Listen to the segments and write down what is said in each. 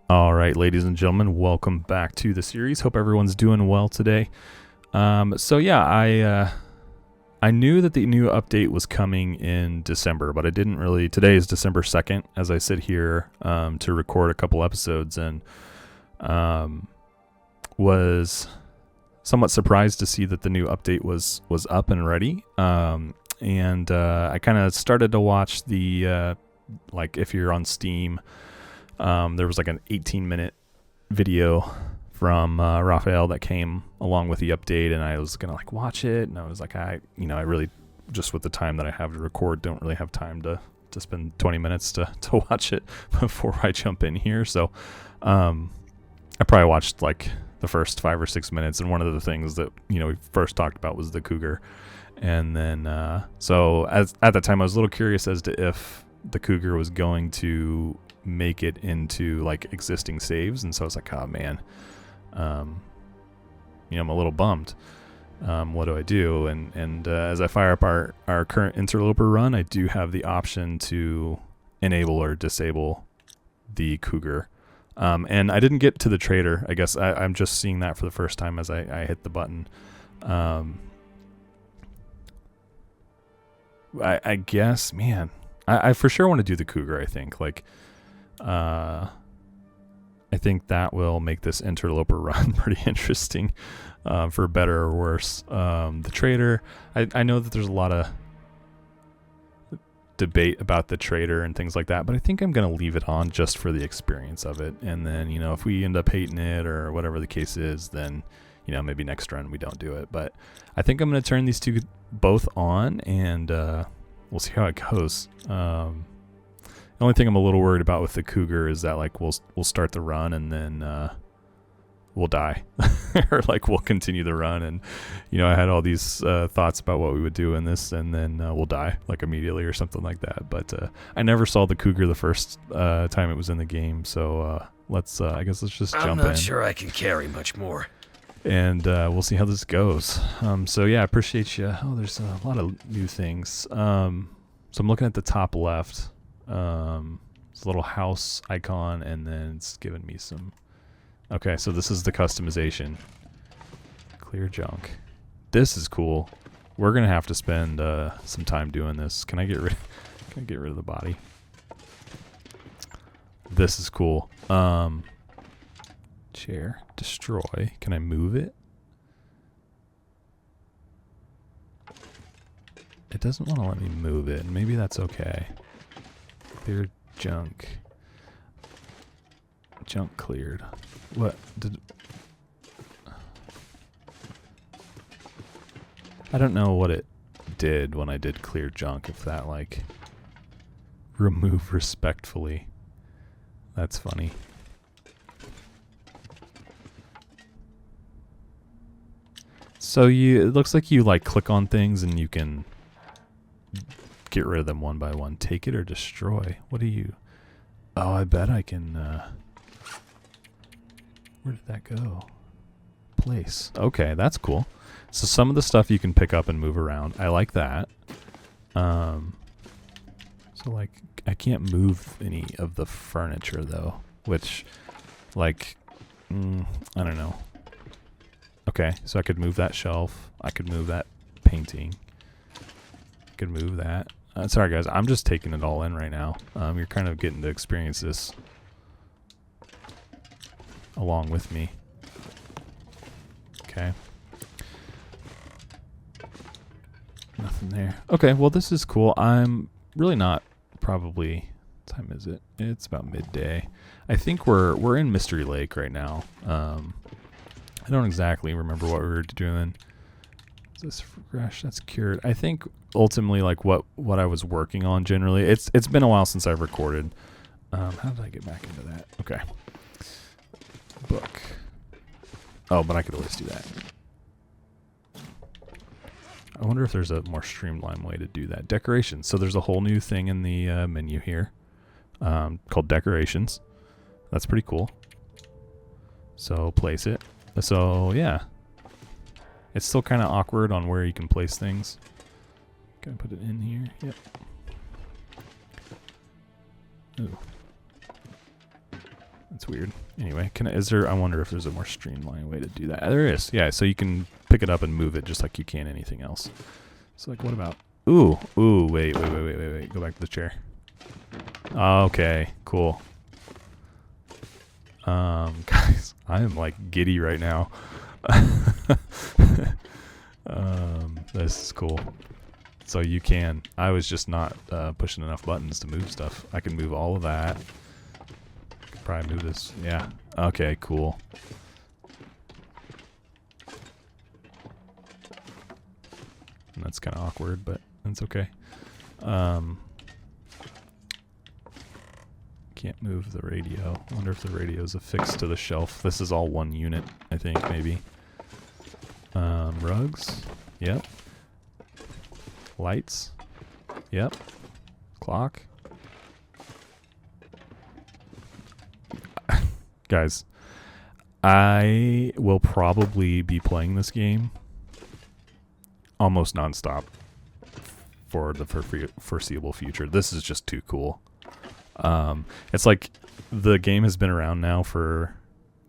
All right, ladies and gentlemen, welcome back to the series. Hope everyone's doing well today. I knew that the new update was coming in December, but I didn't really. Today is December 2nd, as I sit here to record a couple episodes, and was somewhat surprised to see that the new update was up and ready. I kind of started to watch the if you're on Steam. There was like an 18-minute video from Raphael that came along with the update, and I was gonna watch it, and I was like, I really, just with the time that I have to record, don't really have time to spend 20 minutes to watch it before I jump in here. So I probably watched like the first 5 or 6 minutes, and one of the things that we first talked about was the cougar, and then at that time I was a little curious as to if the cougar was going to make it into like existing saves, and so I was like, oh man, I'm a little bummed. What do I do? And as I fire up our current Interloper run, I do have the option to enable or disable the cougar, and I didn't get to the trader. I guess I'm just seeing that for the first time as I hit the button. I guess, man, I for sure want to do the cougar. I think I think that will make this Interloper run pretty interesting, for better or worse. The trader, I know that there's a lot of debate about the trader and things like that, but I think I'm going to leave it on just for the experience of it. And then, if we end up hating it or whatever the case is, then, maybe next run we don't do it. But I think I'm going to turn these two both on, and we'll see how it goes. The only thing I'm a little worried about with the cougar is that we'll start the run and then we'll die, or we'll continue the run, and I had all these thoughts about what we would do in this, and then we'll die immediately or something like that. But I never saw the cougar the first time it was in the game, so let's just jump in. I'm not sure I can carry much more. And we'll see how this goes. So yeah, I appreciate you. Oh, there's a lot of new things. So I'm looking at the top left. It's a little house icon, and then it's giving me some. Okay, so this is the customization. Clear junk. This is cool. We're gonna have to spend some time doing this. Can I get rid of the body? This is cool. Chair. Destroy. Can I move it? It doesn't want to let me move it. Maybe that's okay. Clear junk. Junk cleared. What did... I don't know what it did when I did clear junk, if that remove respectfully. That's funny. So it looks like you click on things and you can get rid of them one by one. Take it or destroy. What do you... Oh, I bet I can... Where did that go? Place. Okay, that's cool. So some of the stuff you can pick up and move around. I like that. So I can't move any of the furniture though, which I don't know. Okay, so I could move that shelf. I could move that painting. I could move that. Sorry guys, I'm just taking it all in right now. You're kind of getting to experience this along with me. Okay. Nothing there. Okay, well this is cool. I'm really not probably... What time is it? It's about midday. I think we're in Mystery Lake right now. I don't exactly remember what we were doing. Is this fresh? That's cured. I think ultimately what I was working on generally. It's been a while since I've recorded. How did I get back into that? Okay. Book. Oh, but I could always do that. I wonder if there's a more streamlined way to do that. Decorations. So there's a whole new thing in the menu here called decorations. That's pretty cool. So place it. So yeah, it's still kind of awkward on where you can place things. Can I put it in here? Yep. Ooh. That's weird. Anyway, I wonder if there's a more streamlined way to do that. There is. Yeah, so you can pick it up and move it just like you can anything else. So like, what about... Ooh, wait. Go back to the chair. Okay, cool. Guys, I am like giddy right now. This is cool. So you can. I was just not pushing enough buttons to move stuff. I can move all of that. Probably move this. Yeah. Okay, cool. And that's kind of awkward, but that's okay. Can't move the radio. I wonder if the radio's affixed to the shelf. This is all one unit, I think, maybe. Rugs. Yep. Lights. Yep. Clock. Guys, I will probably be playing this game almost nonstop for the foreseeable future. This is just too cool. It's like the game has been around now for,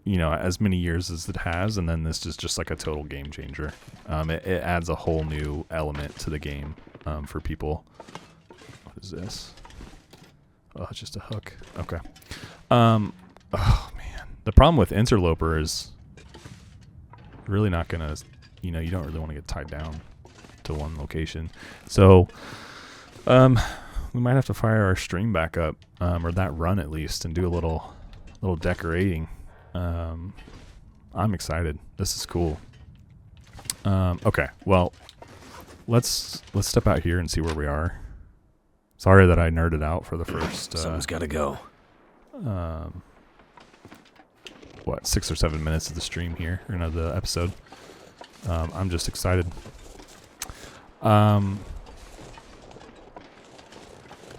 as many years as it has, and then this is just like a total game changer. It adds a whole new element to the game for people. What is this? Oh, it's just a hook. Okay. Oh, man. The problem with Interloper is really not going to, you don't really want to get tied down to one location. So, we might have to fire our stream back up, or that run at least, and do a little decorating. I'm excited. This is cool. Okay, well, let's step out here and see where we are. Sorry that I nerded out for the first. Someone's got to go. 6 or 7 minutes of the stream here, or no, the episode. I'm just excited.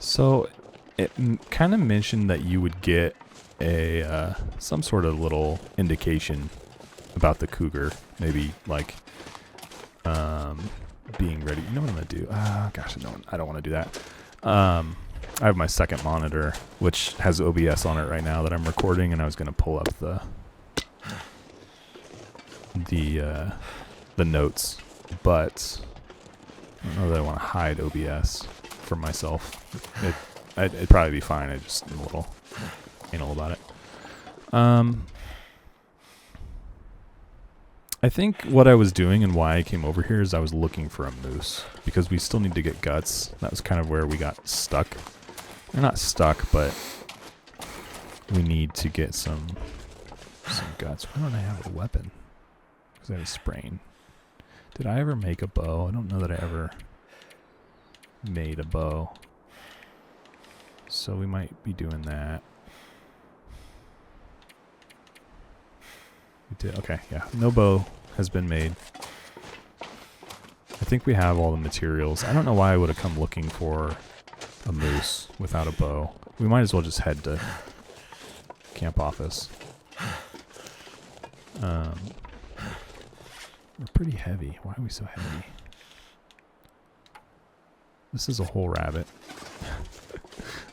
So it kind of mentioned that you would get a some sort of little indication about the cougar, maybe like being ready. You know what I'm gonna do? Gosh, I don't want to do that. I have my second monitor, which has OBS on it right now that I'm recording, and I was gonna pull up the notes, but I don't know that I want to hide OBS from myself. It'd probably be fine. I just am a little anal about it. I think what I was doing and why I came over here is I was looking for a moose, because we still need to get guts. That was kind of where we got stuck. We're not stuck, but we need to get some guts. Why don't I have a weapon? Because I have a sprain. Did I ever make a bow? I don't know that I ever made a bow. So we might be doing that. We did. Okay, yeah. No bow has been made. I think we have all the materials. I don't know why I would have come looking for a moose without a bow. We might as well just head to camp office. We're pretty heavy. Why are we so heavy? This is a whole rabbit.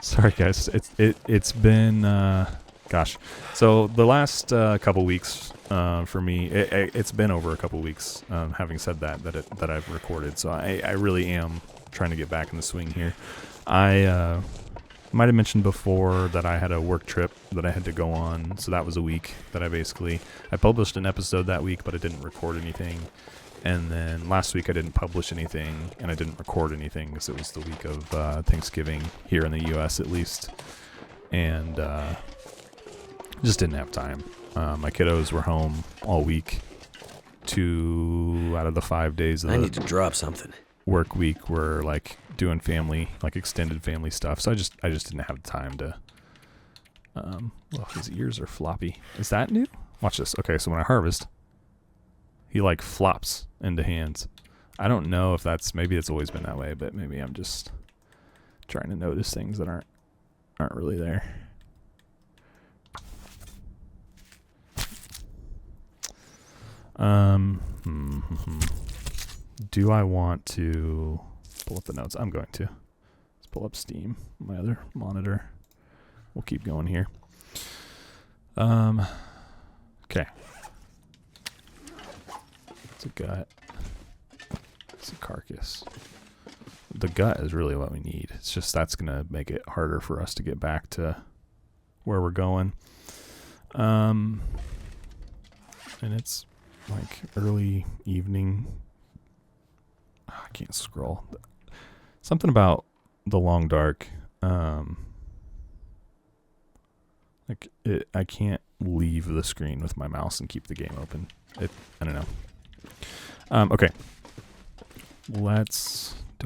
Sorry, guys. It's been gosh. So the last couple weeks for me, it's been over a couple weeks. Having said that I've recorded, so I really am trying to get back in the swing here. I might have mentioned before that I had a work trip that I had to go on, so that was a week that I published an episode that week, but I didn't record anything. And then last week I didn't publish anything, and I didn't record anything because it was the week of Thanksgiving here in the U.S. at least, and just didn't have time. My kiddos were home all week. 2 out of the 5 days of I need to drop something. Work week were like doing family, like extended family stuff. So I just didn't have time to. Well, his ears are floppy. Is that new? Watch this. Okay, so when I harvest, he like flops into hands. I don't know if maybe it's always been that way, but maybe I'm just trying to notice things that aren't really there. Do I want to pull up the notes? I'm going to. Let's pull up Steam, my other monitor. We'll keep going here. Okay. It's a gut. It's a carcass. The gut is really what we need. It's just that's going to make it harder for us to get back to where we're going. And it's like early evening. I can't scroll. Something about the long dark. I can't leave the screen with my mouse and keep the game open. I don't know. Okay. Do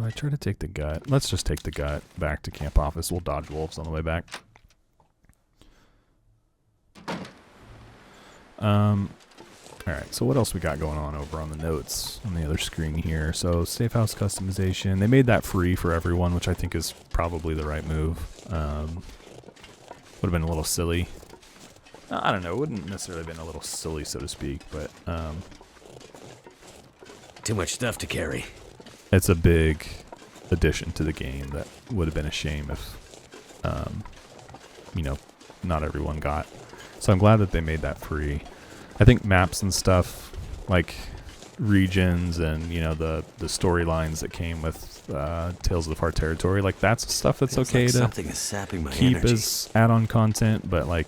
I try to take the gut? Let's just take the gut back to camp office. We'll dodge wolves on the way back. Alright, so what else we got going on over on the notes on the other screen here? So, safe house customization. They made that free for everyone, which I think is probably the right move. Would have been a little silly. I don't know, it wouldn't necessarily have been a little silly, so to speak, but Too much stuff to carry. it's a big addition to the game that would have been a shame if, not everyone got. So I'm glad that they made that free. I think maps and stuff, like regions and, the storylines that came with Tales of the Far Territory, like that's stuff that's Feels okay like to something is sapping my keep energy. as add-on content, but like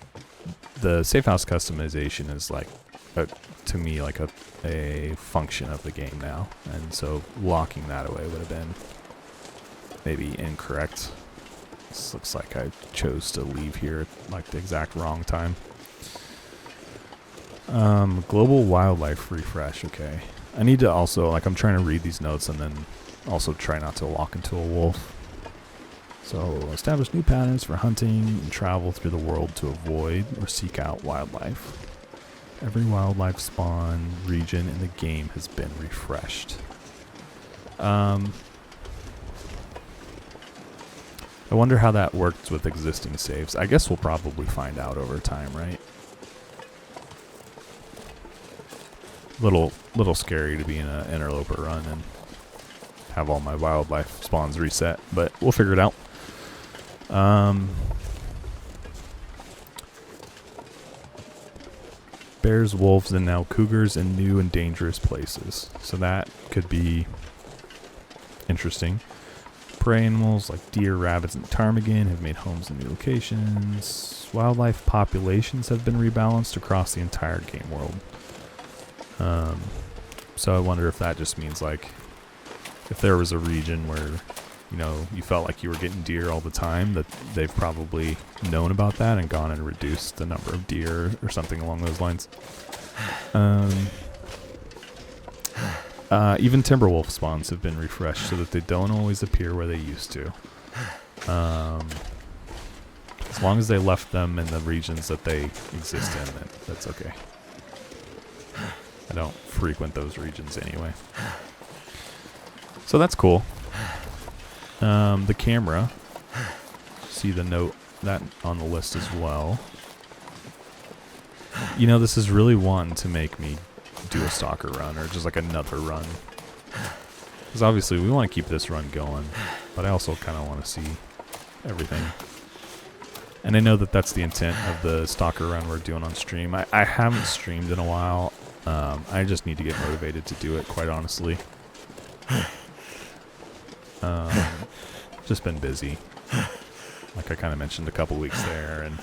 the safe house customization is like, to me, like a function of the game now, and so locking that away would have been maybe incorrect. This looks like I chose to leave here at like the exact wrong time. Global wildlife refresh. Okay, I need to also, like, I'm trying to read these notes and then also try not to walk into a wolf. So establish new patterns for hunting and travel through the world to avoid or seek out wildlife. Every wildlife spawn region in the game has been refreshed. I wonder how that works with existing saves. I guess we'll probably find out over time, right? Little scary to be in an interloper run and have all my wildlife spawns reset, but we'll figure it out. Bears, wolves, and now cougars in new and dangerous places. So that could be interesting. Prey animals like deer, rabbits, and ptarmigan have made homes in new locations. Wildlife populations have been rebalanced across the entire game world. So I wonder if that just means, like, if there was a region where, you felt like you were getting deer all the time, that they've probably known about that and gone and reduced the number of deer or something along those lines. Even timberwolf spawns have been refreshed so that they don't always appear where they used to. As long as they left them in the regions that they exist in, that's okay. I don't frequent those regions anyway. So that's cool. The camera. See the note that on the list as well. This is really one to make me do a stalker run or just like another run. Because obviously we want to keep this run going, but I also kind of want to see everything. And I know that that's the intent of the stalker run we're doing on stream. I haven't streamed in a while. I just need to get motivated to do it, quite honestly. Just been busy. Like I kind of mentioned a couple weeks there, and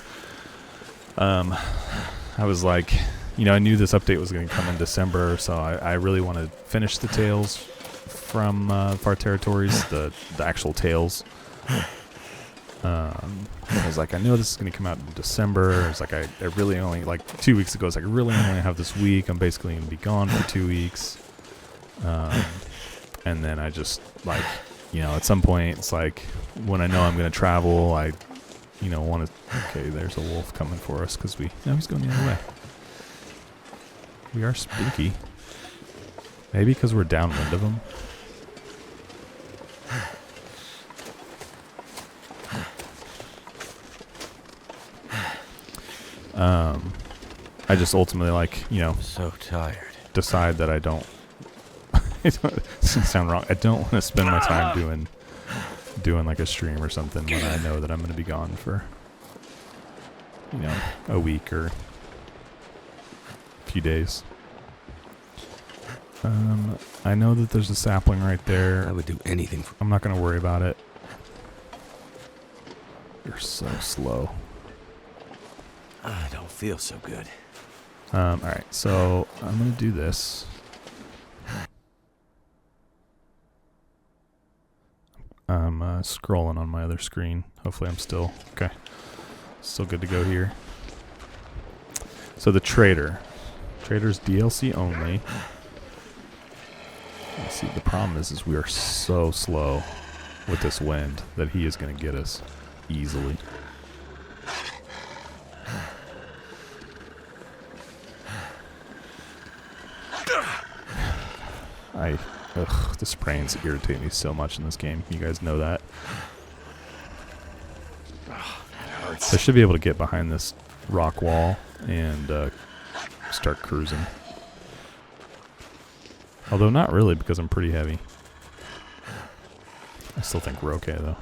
I was like, I knew this update was going to come in December, so I really want to finish the Tales from Far Territories, the actual Tales. I was like, I know this is going to come out in December. I was like, I really only, like 2 weeks ago, I was like, I really only have this week. I'm basically going to be gone for 2 weeks. And then I just, like, at some point, it's like, when I know I'm going to travel, I, want to, okay, there's a wolf coming for us, because he's going the other way. We are spooky. Maybe because we're downwind of him. I just ultimately, like, So tired. decide that I don't. It doesn't sound wrong. I don't want to spend my time doing like a stream or something when I know that I'm going to be gone for a week or a few days. I know that there's a sapling right there. I would do anything for... I'm not going to worry about it. You're so slow. I don't feel so good. Alright, so I'm going to do this. I'm scrolling on my other screen. Hopefully I'm still... Okay. Still good to go here. So the trader. Trader's DLC only. Let's see, the problem is we are so slow with this wind that he is going to get us easily. The sprains irritate me so much in this game. You guys know that. Oh, that hurts. I should be able to get behind this rock wall and start cruising. Although not really, because I'm pretty heavy. I still think we're okay, though.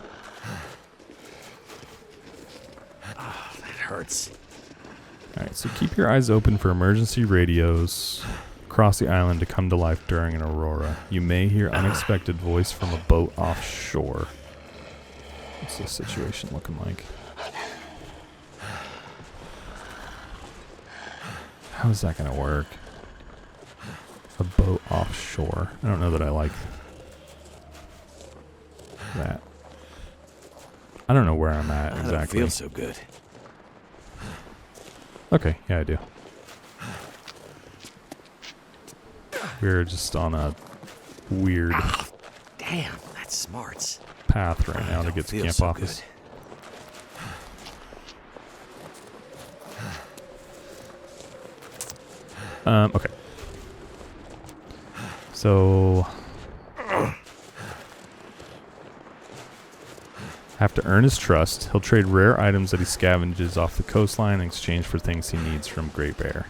Oh, that hurts. Alright, so keep your eyes open for emergency radios across the island to come to life during an aurora. You may hear unexpected voice from a boat offshore. What's this situation looking like? How is that going to work? A boat offshore. I don't know that I like that. I don't know where I'm at exactly. I don't feel so good. Okay, yeah, I do. We're just on a weird Damn, that's smarts. path right now to get to camp office. Okay. So have to earn his trust. He'll trade rare items that he scavenges off the coastline in exchange for things he needs from Great Bear.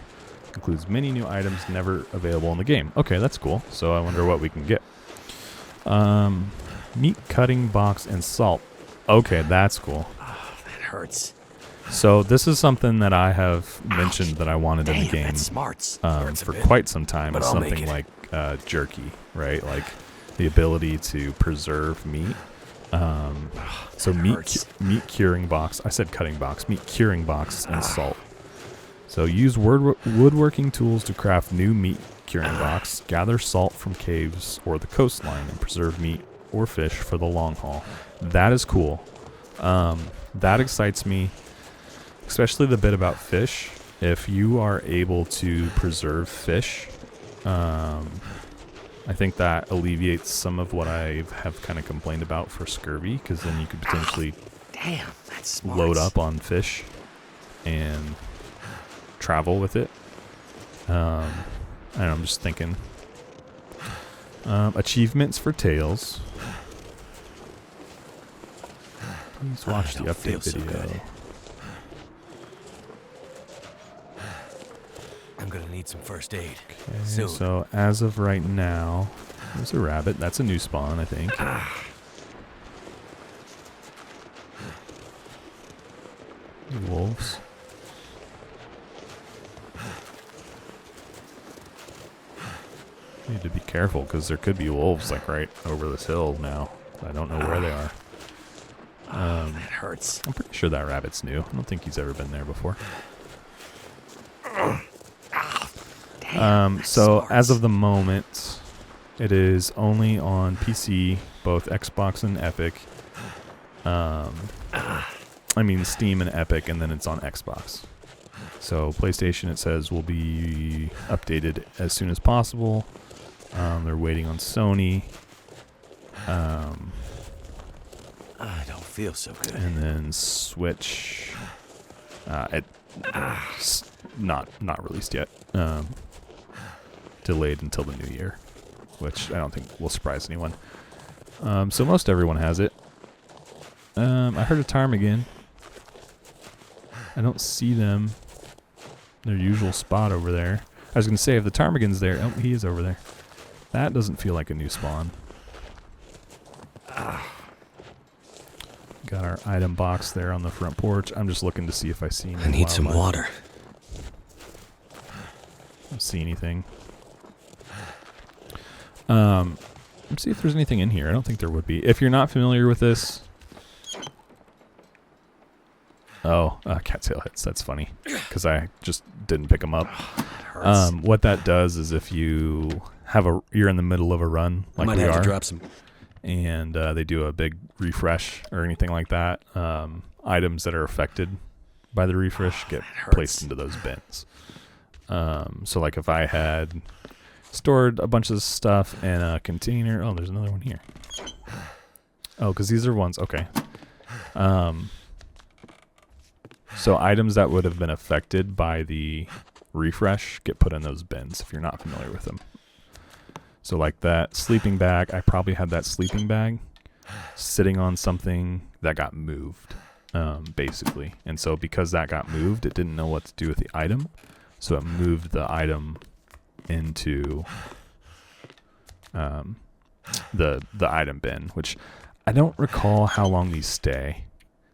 Includes many new items never available in the game. Okay, that's cool. So I wonder what we can get. Meat cutting box and salt. Okay, that's cool. Oh, that hurts. So this is something that I have mentioned that I wanted in the game that's smarts. for quite some time. It's something like jerky, right? Like the ability to preserve meat. So meat curing box. I said cutting box. Meat curing box and salt. So use woodworking tools to craft new meat curing box. Gather salt from caves or the coastline and preserve meat or fish for the long haul. That is cool. That excites me, especially the bit about fish. If you are able to preserve fish, I think that alleviates some of what I have kind of complained about for scurvy, because then you could potentially load up on fish and travel with it. And I'm just thinking achievements for Tails. Please watch the update video. I'm gonna need some first aid. Okay, soon. so as of right now, there's a rabbit. That's a new spawn, I think. Wolves. Need to be careful because there could be wolves like right over this hill now. I don't know where they are. That hurts. I'm pretty sure that rabbit's new. I don't think he's ever been there before. So as of the moment, it is only on PC, both Xbox and Epic. I mean Steam and Epic, and then it's on Xbox. So PlayStation, it says, will be updated as soon as possible. They're waiting on Sony. I don't feel so good. And then Switch. It's not released yet. Delayed until the new year, which I don't think will surprise anyone. So most everyone has it. I heard a ptarmigan. I don't see them. Their usual spot over there. I was going to say, if the ptarmigan's there... Oh, he is over there. That doesn't feel like a new spawn. Got our item box there on the front porch. I'm just looking to see if I see any I need some water. Don't see anything. Let's see if there's anything in here. I don't think there would be. If you're not familiar with this... Oh, cattail hits. That's funny. Because I just didn't pick them up. What that does is if you have you're in the middle of a run, like might we have are, to drop some. And they do a big refresh or anything like that, items that are affected by the refresh get placed into those bins. So like if I had stored a bunch of stuff in a container. Oh, there's another one here. Oh, because these are ones. Okay. So items that would have been affected by the refresh get put in those bins if you're not familiar with them. So like that sleeping bag, I probably had that sleeping bag sitting on something that got moved, basically. And so because that got moved, it didn't know what to do with the item. So it moved the item into the item bin, which I don't recall how long these stay.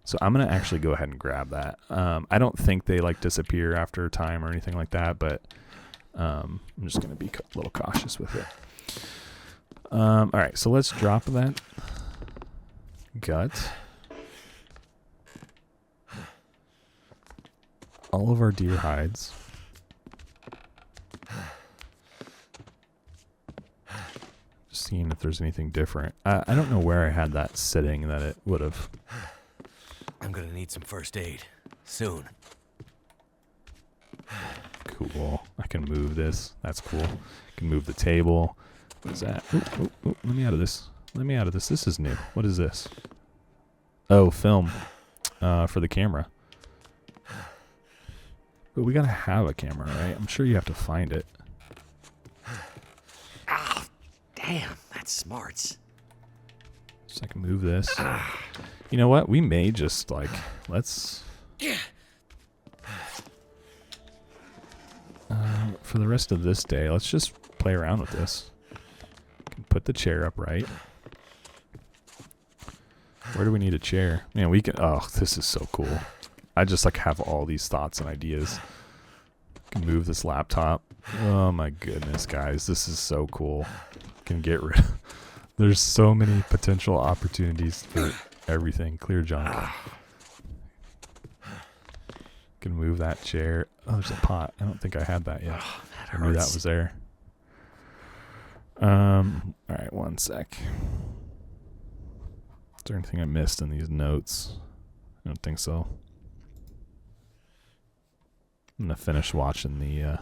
So I'm going to actually go ahead and grab that. I don't think they like disappear after time or anything like that, but I'm just going to be a little cautious with it. All right, so let's drop that gut. All of our deer hides. Just seeing if there's anything different. I don't know where I had that sitting that it would have. I'm gonna need some first aid soon. Cool. I can move this. That's cool. I can move the table. What is that? Ooh, let me out of this. Let me out of this. This is new. What is this? Oh, film for the camera. But we gotta have a camera, right? I'm sure you have to find it. Ah, damn, that's smarts. So I can move this. You know what? We may just like let's. For the rest of this day, let's just play around with this. Put the chair upright. Where do we need a chair? Man, we can. Oh, this is so cool. I just like have all these thoughts and ideas. Can move this laptop. Oh my goodness, guys, this is so cool. Can get rid. There's so many potential opportunities for everything. Clear junk. Can move that chair. Oh, there's a pot. I don't think I had that yet. I knew that was there. All right, one sec. Is there anything I missed in these notes? I don't think so. I'm going to finish watching the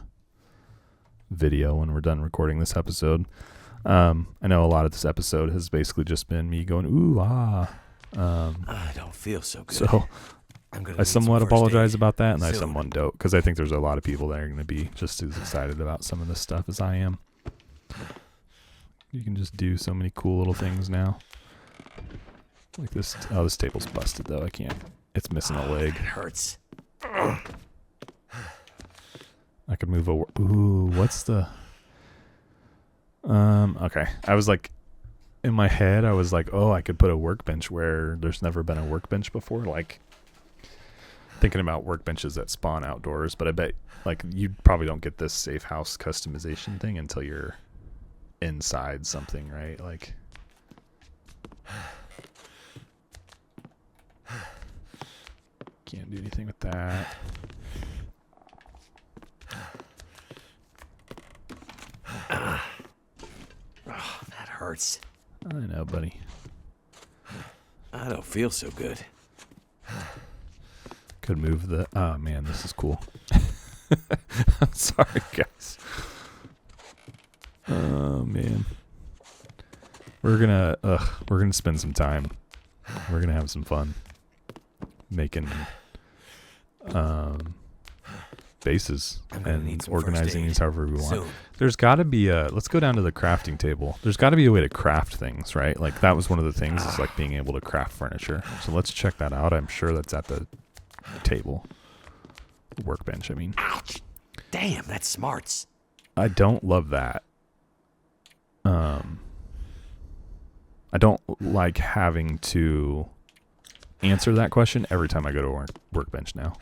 video when we're done recording this episode. I know a lot of this episode has basically just been me going, ooh, ah. I don't feel so good. So I somewhat apologize about that, and I somewhat don't, because I think there's a lot of people that are going to be just as excited about some of this stuff as I am. You can just do so many cool little things now. Like this. Oh, this table's busted, though. I can't. It's missing a leg. It hurts. I could move over. Ooh, what's the... Okay. I was like, in my head, I was like, oh, I could put a workbench where there's never been a workbench before. Like, thinking about workbenches that spawn outdoors, but I bet, like, you probably don't get this safe house customization thing until you're inside something, right? Like... Can't do anything with that. Oh, that hurts. I know, buddy. I don't feel so good. Could move the... Oh, man, this is cool. I'm sorry, guys. Oh, man. We're gonna spend some time. We're gonna have some fun making bases and organizing these however we want. Soon. There's got to be a... Let's go down to the crafting table. There's got to be a way to craft things, right? Like, that was one of the things, is like being able to craft furniture. So let's check that out. I'm sure that's at the table. Workbench, I mean. Ouch. Damn, that's smarts. I don't love that. I don't like having to answer that question every time I go to a workbench now.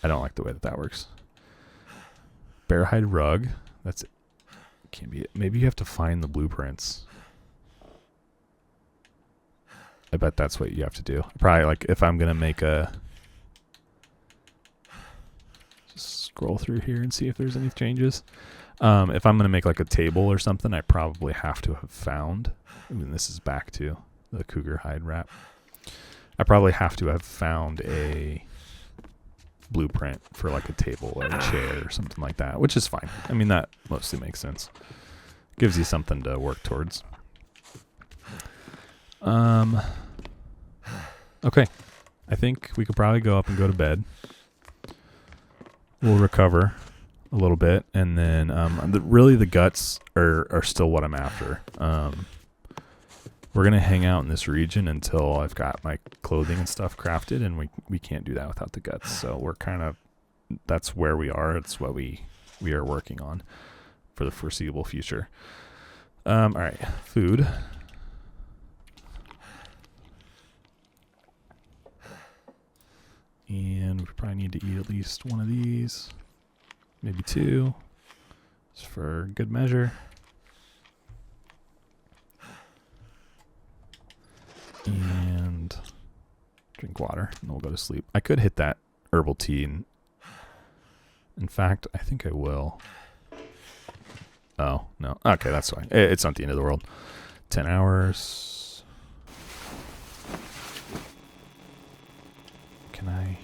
I don't like the way that works. Bear hide rug. That's it. Can't be it. Maybe you have to find the blueprints. I bet that's what you have to do. Probably like if I'm gonna make a. Just scroll through here and see if there's any changes. If I'm gonna make like a table or something, I probably have to have found. And this is back to the cougar hide wrap. I probably have to have found a blueprint for like a table or a chair or something like that, which is fine. I mean, that mostly makes sense. Gives you something to work towards. Okay. I think we could probably go up and go to bed. We'll recover a little bit, and then really the guts are still what I'm after. We're going to hang out in this region until I've got my clothing and stuff crafted, and we can't do that without the guts. So we're kind of, that's where we are. It's what we are working on for the foreseeable future. All right, food. And we probably need to eat at least one of these, maybe two, just for good measure. And drink water, and we'll go to sleep. I could hit that herbal tea, and in fact, I think I will. Oh, no. Okay, that's fine. It's not the end of the world. 10 hours. Can I?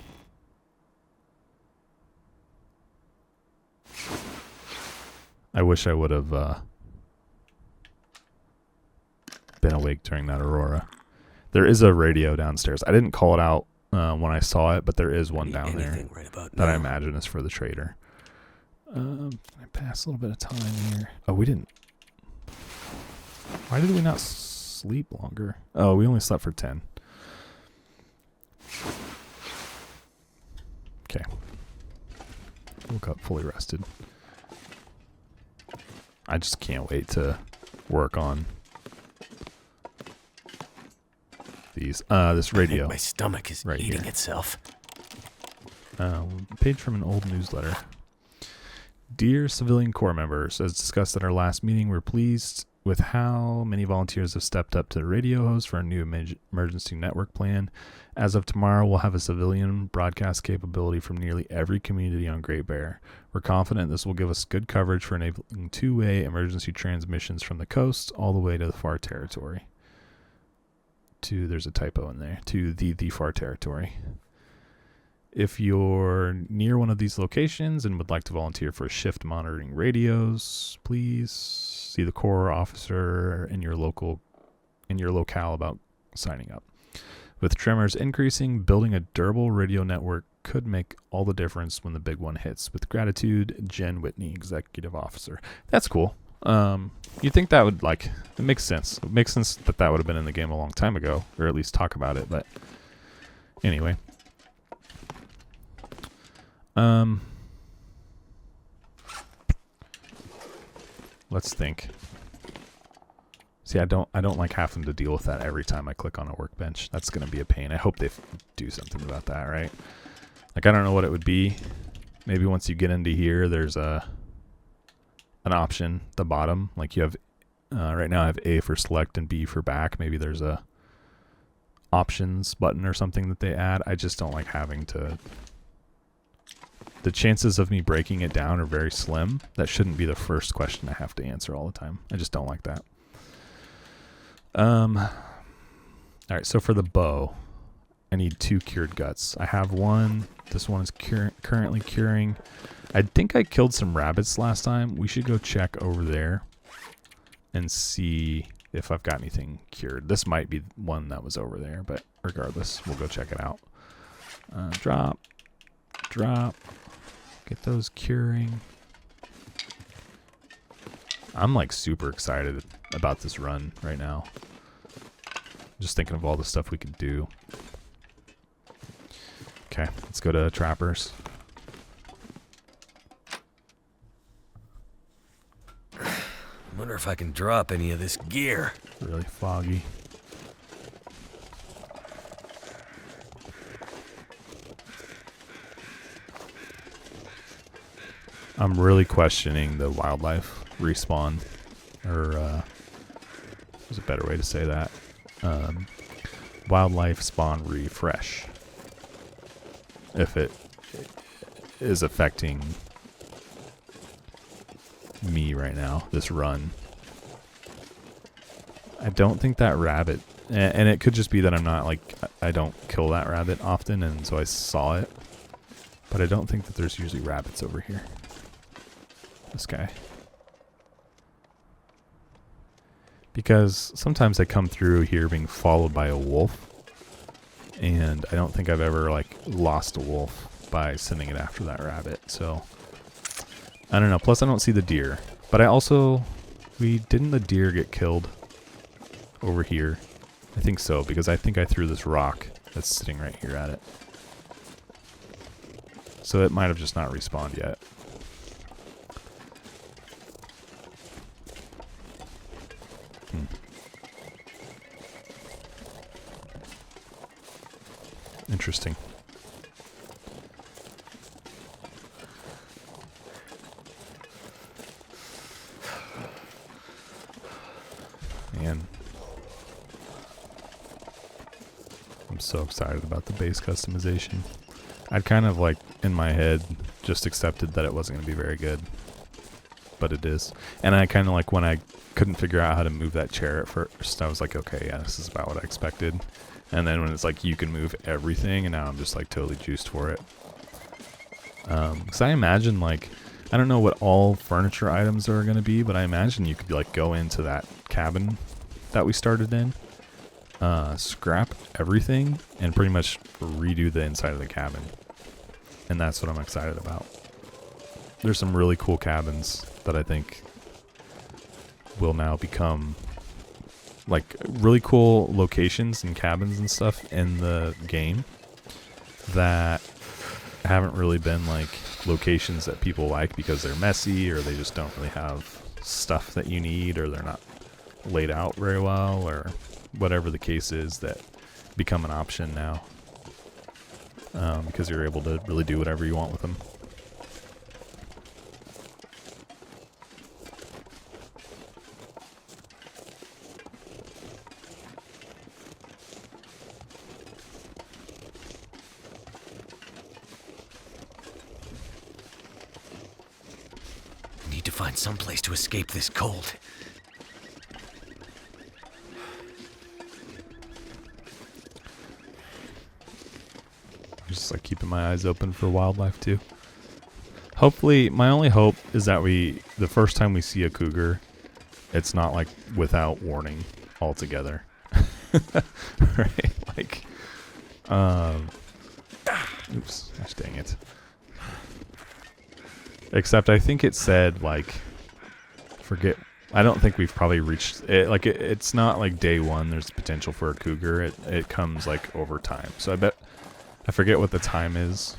I wish I would have been awake during that aurora. There is a radio downstairs. I didn't call it out when I saw it, but there is one down there that I imagine is for the trader. I passed a little bit of time here. Oh, we didn't. Why did we not sleep longer? Oh, we only slept for 10. Okay. Woke up fully rested. I just can't wait to work on these. This radio. I think my stomach is right eating here. itself. Page from an old newsletter. Dear civilian corps members, as discussed at our last meeting, we're pleased with how many volunteers have stepped up to the radio host for our new emergency network plan. As of tomorrow, we'll have a civilian broadcast capability from nearly every community on Great Bear. We're confident this will give us good coverage for enabling two-way emergency transmissions from the coast all the way to the far territory. There's a typo in there, to the far territory. If you're near one of these locations and would like to volunteer for shift monitoring radios, please see the Corps officer in your locale about signing up. With tremors increasing, building a durable radio network could make all the difference when the big one hits. With gratitude, Jen Whitney, Executive Officer. That's cool. You'd think that would, it makes sense. It makes sense that would have been in the game a long time ago, or at least talk about it, but anyway. Let's think. See, I don't like having to deal with that every time I click on a workbench. That's going to be a pain. I hope they do something about that, right? I don't know what it would be. Maybe once you get into here, there's an option at the bottom. Like you have, right now I have A for select and B for back. Maybe there's a options button or something that they add. I just don't like having to. The chances of me breaking it down are very slim. That shouldn't be the first question I have to answer all the time. I just don't like that. All right, so for the bow, I need 2 cured guts. I have one. This one is currently curing. I think I killed some rabbits last time. We should go check over there and see if I've got anything cured. This might be one that was over there, but regardless, we'll go check it out. Drop. Get those curing. I'm super excited about this run right now. Just thinking of all the stuff we could do. Okay, let's go to Trappers. I wonder if I can drop any of this gear. Really foggy. I'm really questioning the wildlife respawn, or there's a better way to say that. Wildlife spawn refresh. If it is affecting me right now, this run. I don't think that rabbit, and it could just be that I'm not like, I don't kill that rabbit often, and so I saw it. But I don't think that there's usually rabbits over here. This guy. Because sometimes I come through here being followed by a wolf. And I don't think I've ever like lost a wolf by sending it after that rabbit. So I don't know. Plus I don't see the deer. But I also, didn't the deer get killed over here? I think so, because I think I threw this rock that's sitting right here at it. So it might have just not respawned yet. Interesting. Man. I'm so excited about the base customization. I'd kind of like, in my head, just accepted that it wasn't going to be very good. But it is. And I kind of like, when I couldn't figure out how to move that chair at first, I was like, okay, yeah, this is about what I expected. And then when it's like, you can move everything, and now I'm just like totally juiced for it. Because I imagine like, I don't know what all furniture items are going to be, but I imagine you could like go into that cabin that we started in, scrap everything, and pretty much redo the inside of the cabin. And that's what I'm excited about. There's some really cool cabins that I think will now become like really cool locations and cabins and stuff in the game that haven't really been like locations that people like because they're messy, or they just don't really have stuff that you need, or they're not laid out very well, or whatever the case is, that become an option now, because you're able to really do whatever you want with them. Need to find some place to escape this cold. Just like keeping my eyes open for wildlife too. Hopefully, my only hope is that the first time we see a cougar, it's not like without warning altogether. Right? Like, oops, gosh dang it. Except I think it said like, I don't think we've probably reached it. Like it's not like day one. There's potential for a cougar. It comes like over time. So I forget what the time is.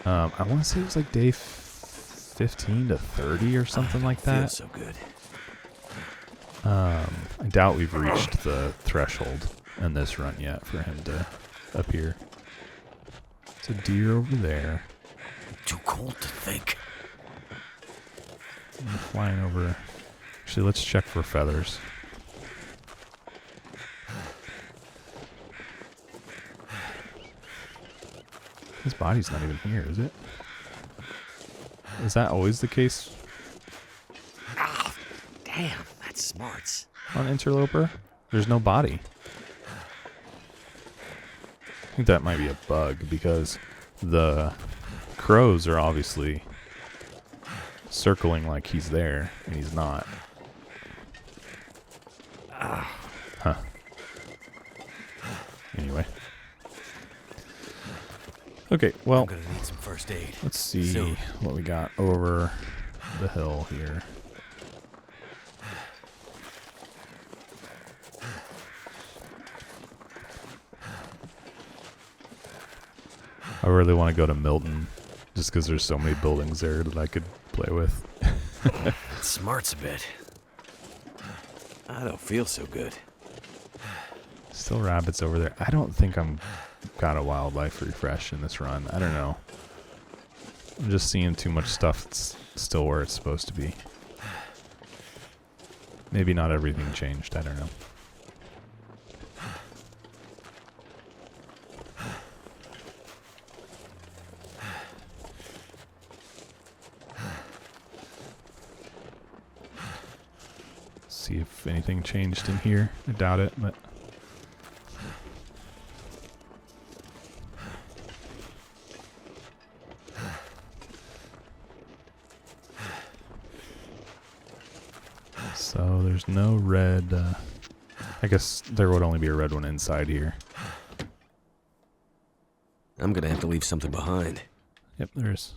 I want to say it was like day 15 to 30 or something like that. Feels so good. I doubt we've reached the threshold in this run yet for him to appear. It's a deer over there. Too cold to think. I'm flying over. Actually, let's check for feathers. His body's not even here, is it? Is that always the case Ah, damn, that's smarts. on Interloper? There's no body. I think that might be a bug because the crows are obviously circling like he's there, and he's not. Huh. Anyway. Okay, well, I'm gonna need some first aid. let's see Soon. what we got over the hill here. I really want to go to Milton just because there's so many buildings there that I could play with. Smarts a bit. I don't feel so good. Still rabbits over there. I don't think I'm got a wildlife refresh in this run. I don't know. I'm just seeing too much stuff that's still where it's supposed to be. Maybe not everything changed. I don't know. See if anything changed in here. I doubt it, but... So there's no red, I guess there would only be a red one inside here. I'm gonna have to leave something behind. Yep, there is.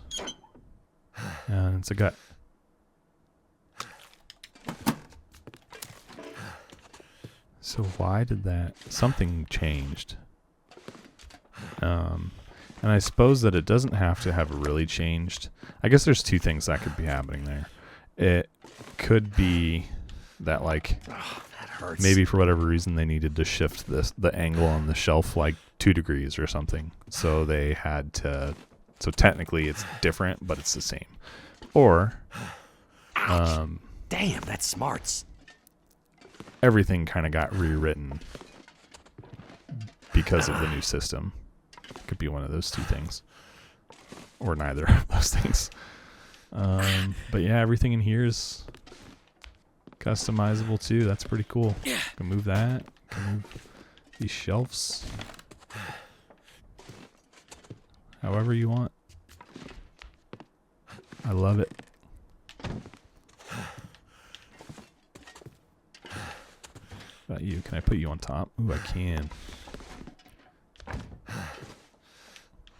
And it's a gut. So why did that, something changed. And I suppose that it doesn't have to have really changed. I guess there's two things that could be happening there. It could be that, like, That hurts. maybe for whatever reason they needed to shift the angle on the shelf like 2 degrees or something. So they had to, so technically it's different, but it's the same. Or, Damn, that smarts. everything kind of got rewritten because of the new system. Could be one of those two things. Or neither of those things. But yeah, everything in here is customizable too. That's pretty cool. Can move that. Can move these shelves however you want. I love it. What about you? Can I put you on top? Ooh, I can. I'm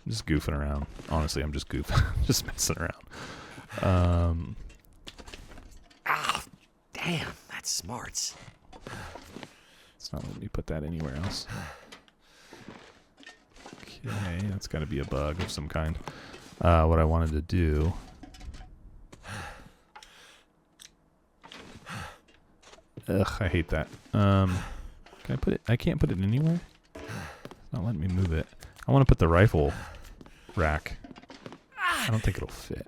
just goofing around. Honestly, I'm just goofing. Just messing around. Damn, that smarts. It's not letting me put that anywhere else. Okay, that's got to be a bug of some kind. What I wanted to do... Ugh, I hate that. Can I put it... I can't put it anywhere? It's not letting me move it. I want to put the rifle rack. I don't think it'll fit.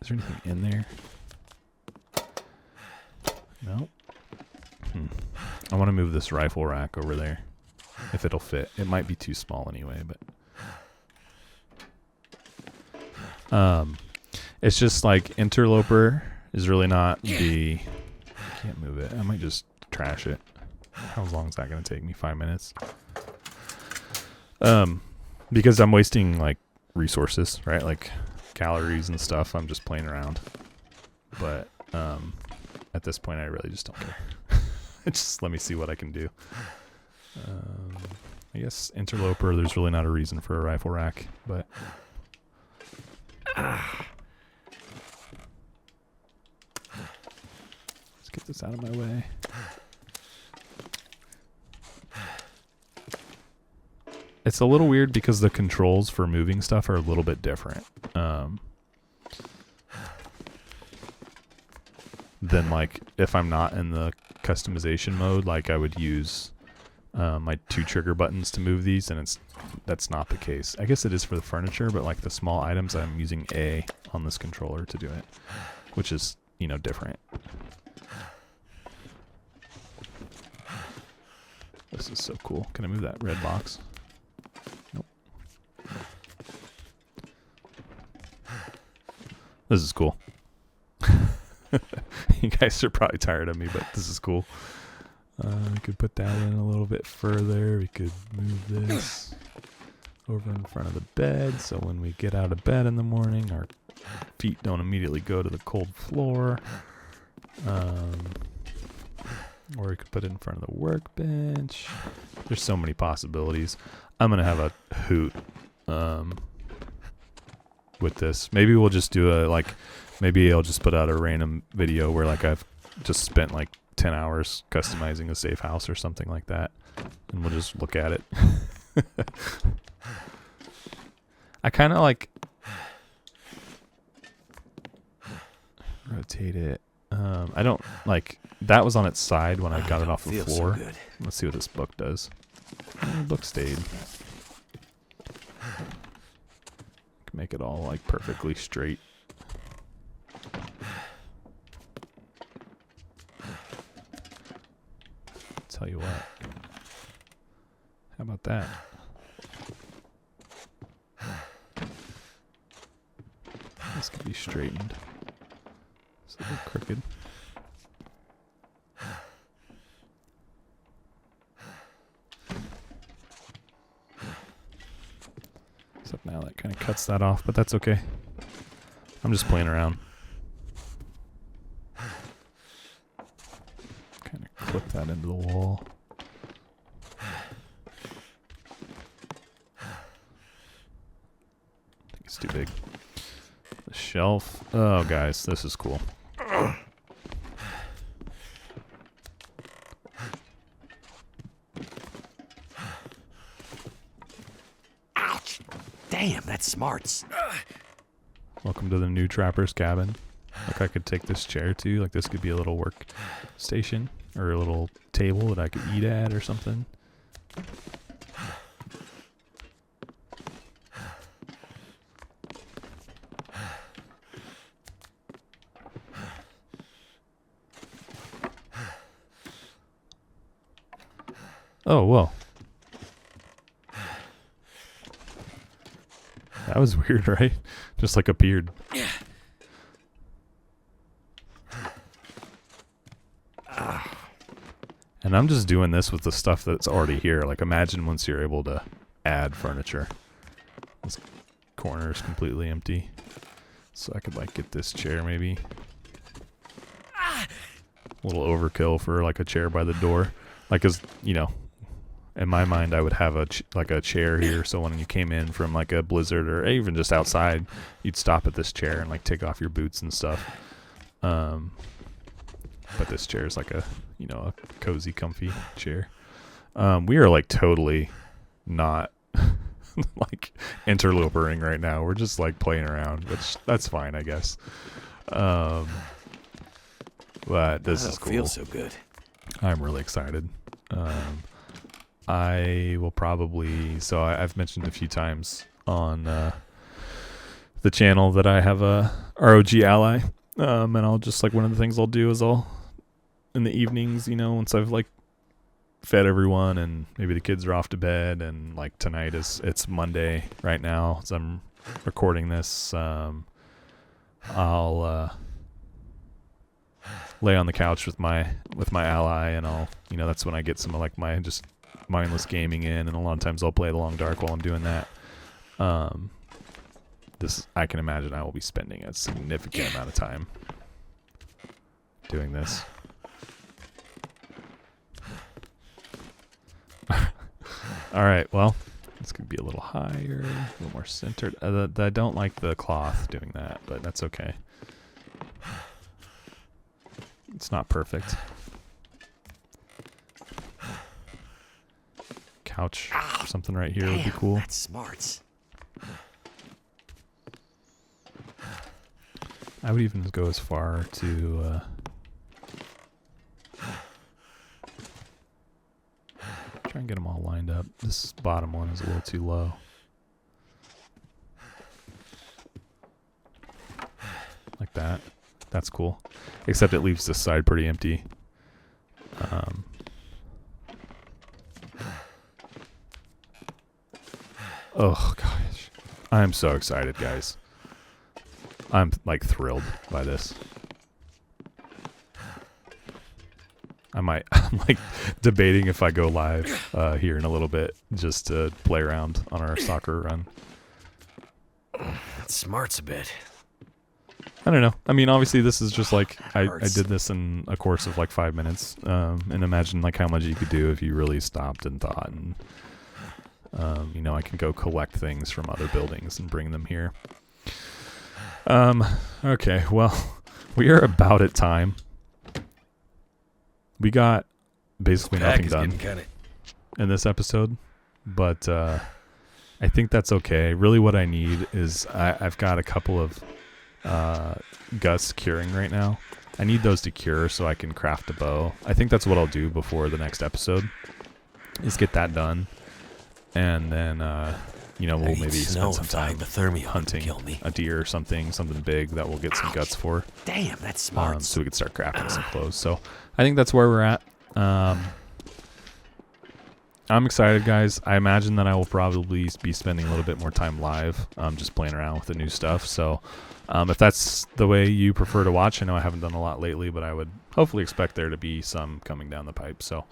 Is there anything in there? No. I want to move this rifle rack over there. If it'll fit. It might be too small anyway, but... it's just like Interloper is really not the... I can't move it. I might just trash it. How long is that going to take me? 5 minutes? Because I'm wasting, like, resources, right? Like, calories and stuff. I'm just playing around. But, at this point, I really just don't care. Just let me see what I can do. I guess Interloper, there's really not a reason for a rifle rack, but... Let's get this out of my way. It's a little weird because the controls for moving stuff are a little bit different. Than, like, if I'm not in the customization mode, like I would use my 2 trigger buttons to move these, and that's not the case. I guess it is for the furniture, but like the small items, I'm using A on this controller to do it, which is, you know, different. This is so cool. Can I move that red box? Nope. This is cool. You guys are probably tired of me, but this is cool. We could put that in a little bit further. We could move this over in front of the bed, so when we get out of bed in the morning, our feet don't immediately go to the cold floor. Or we could put it in front of the workbench. There's so many possibilities. I'm going to have a hoot with this. Maybe we'll just do a, like, maybe I'll just put out a random video where, like, I've just spent, like, 10 hours customizing a safe house or something like that. And we'll just look at it. I kind of, like, rotate it. I don't, like, that was on its side when I got it off the floor. So good. Let's see what this book does. Book stayed. Make it all like perfectly straight. Tell you what. How about that? This could be straightened. It's a little crooked. Except now that kind of cuts that off, but that's okay. I'm just playing around. Kind of clip that into the wall. I think it's too big. The shelf. Oh, guys, this is cool. Ouch! Damn, that smarts. Welcome to the new trapper's cabin. Like I could take this chair too. Like this could be a little work station or a little table that I could eat at or something. Oh, whoa. That was weird, right? Just like appeared. And I'm just doing this with the stuff that's already here. Like imagine once you're able to add furniture. This corner is completely empty. So I could like get this chair maybe. A little overkill for like a chair by the door. Like as, you know, in my mind I would have a like a chair here so when you came in from like a blizzard or even just outside, you'd stop at this chair and like take off your boots and stuff. But this chair is like a, you know, a cozy, comfy chair. We are like totally not like interlopering right now. We're just like playing around, which that's fine, I guess. But this is cool. Feels so good. I'm really excited. I will probably, so I've mentioned a few times on the channel that I have a ROG Ally. And I'll just like one of the things I'll do is I'll in the evenings, you know, once I've like fed everyone and maybe the kids are off to bed and like tonight it's Monday right now as I'm recording this, I'll lay on the couch with my Ally and I'll, you know, that's when I get some of like my just mindless gaming in, and a lot of times I'll play The Long Dark while I'm doing that. This I can imagine I will be spending a significant amount of time doing this. All right, well, this could be a little higher, a little more centered. I don't like the cloth doing that, but that's okay. It's not perfect. Couch or something right here would be cool. That's smart. I would even go as far to try and get them all lined up. This bottom one is a little too low. Like that. That's cool. Except it leaves this side pretty empty. Oh, gosh. I'm so excited, guys. I'm, like, thrilled by this. I'm like debating if I go live here in a little bit just to play around on our soccer run. That smarts a bit. I don't know. I mean, obviously this is just like I did this in a course of like 5 minutes, and imagine like how much you could do if you really stopped and thought. And you know, I can go collect things from other buildings and bring them here. Okay, well, we are about at time. We got basically nothing done in this episode, but I think that's okay. Really what I need is I've got a couple of gusts curing right now. I need those to cure so I can craft a bow. I think that's what I'll do before the next episode. is get that done, and then you know, we'll maybe spend some time hunting a deer or something big that we'll get some guts for. Damn, that's smart. So we can start crafting some clothes. So I think that's where we're at. I'm excited, guys. I imagine that I will probably be spending a little bit more time live, just playing around with the new stuff. So if that's the way you prefer to watch, I know I haven't done a lot lately, but I would hopefully expect there to be some coming down the pipe. So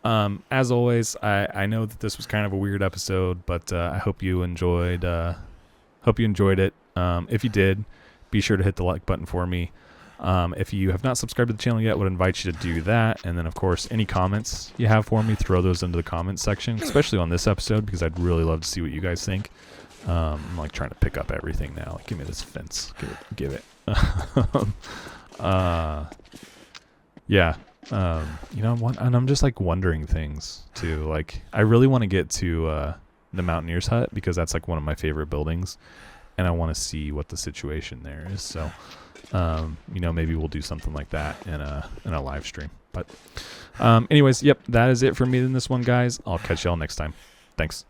as always, I know that this was kind of a weird episode, but I hope you enjoyed it. If you did, be sure to hit the like button for me. If you have not subscribed to the channel yet, I would invite you to do that. And then, of course, any comments you have for me, throw those into the comments section, especially on this episode, because I'd really love to see what you guys think. I'm like trying to pick up everything now. Like, give me this fence. Give it. Yeah. You know what? And I'm just like wondering things too. Like, I really want to get to the Mountaineer's Hut, because that's like one of my favorite buildings, and I want to see what the situation there is. So, you know, maybe we'll do something like that in a live stream. But anyways, yep, that is it for me in this one, guys. I'll catch y'all next time. Thanks.